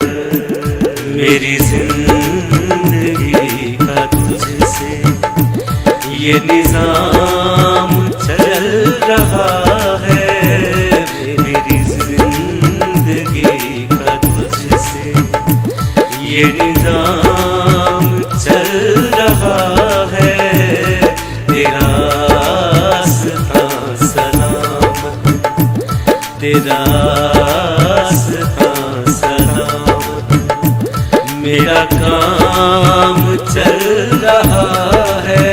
मेरी जिंदगी का तुझसे ये निजाम चल रहा है। मेरी जिंदगी का तुझसे ये निजाम चल रहा है। तेरा रास्ता सलामत, तेरा रास्ता सलामत, मेरा काम चल रहा है।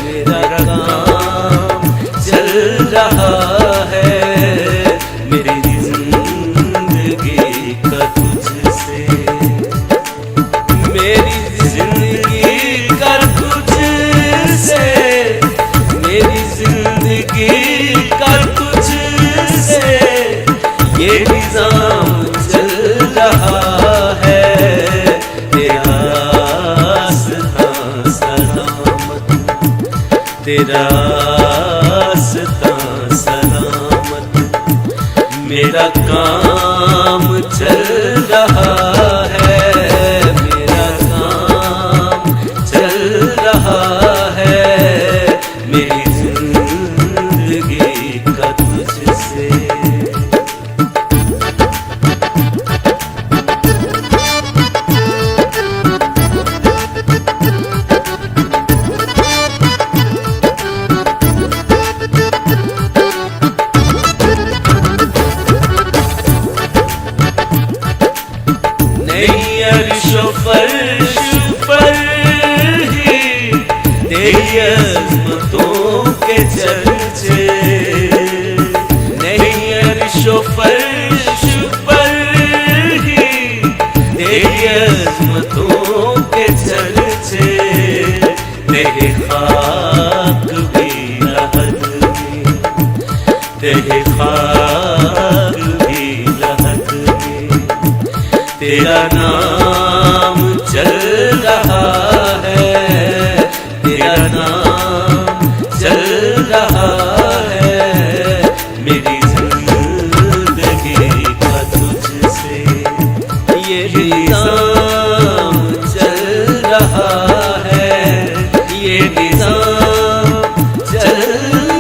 मेरा काम चल रहा है। मेरी जिंदगी का तुझसे, मेरी जिंदगी कर तुझसे, मेरी जिंदगी कर तुझसे ये निजाम चल रहा है। तेरा रास्ता सलामत, तेरा रास्ता सलामत, मेरा काम चल रहा है। मेरा काम चल रहा है। मेरी जिंदगी का तुझसे। फर्श पर ही तेरी अज़मतों के चर्चे, नहीं अर्शो फर्श पर ही तेरी अज़मतों के चर्चे। तेरे खाक भी लहद में, तेरे खाक भी लहद में तेरा नाम चल रहा है। तेरा नाम चल रहा है। मेरी जिंदगी का तुझसे ये निजाम चल रहा है। ये निजाम चल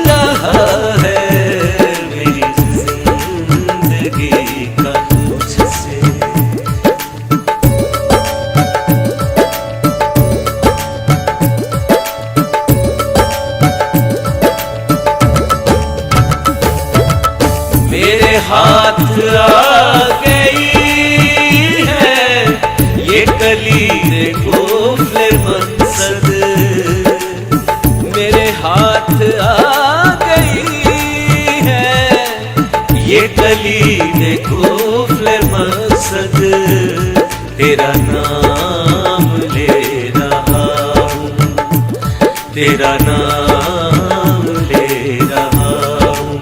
रहा है। मेरी जिंदगी का तुझसे। मेरे हाथ आ गई है ये कलीर कोफ्ले मकसद। मेरे हाथ आ गई है ये कलीर कोफ्ले मकसद। तेरा नाम ले रहा हूँ, तेरा नाम ले रहा हूँ।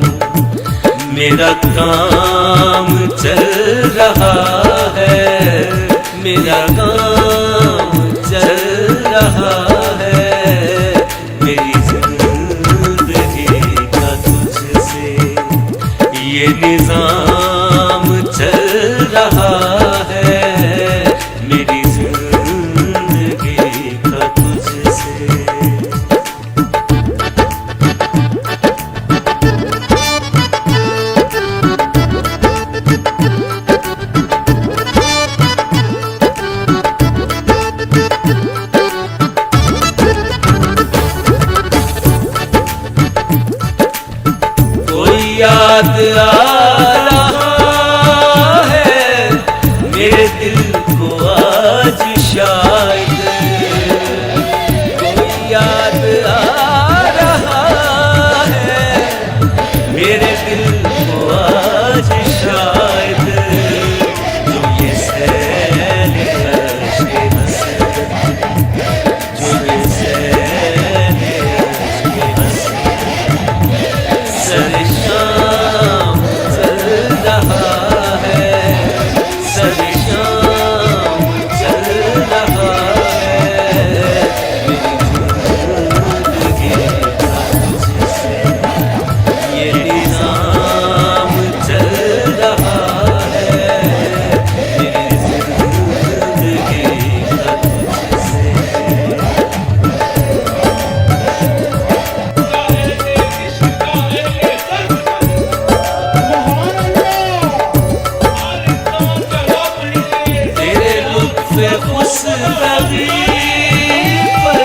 मेरा काम चल रहा है। मेरा काम चल रहा है। मेरी जिंदगी का तुझसे ये निजाम चल रहा है। मेरी जिंदगी का तुझसे। याद आ रहा है मेरे दिल को आज शायद। कोई याद आ रहा है मेरे दिल को आज शायद। जो ये सैल अर्श के हसरत, जो ये सैल अर्श के हसरत सरशाम चल रहा है। सरशाम उस नबी पर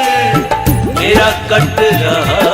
मेरा कट रहा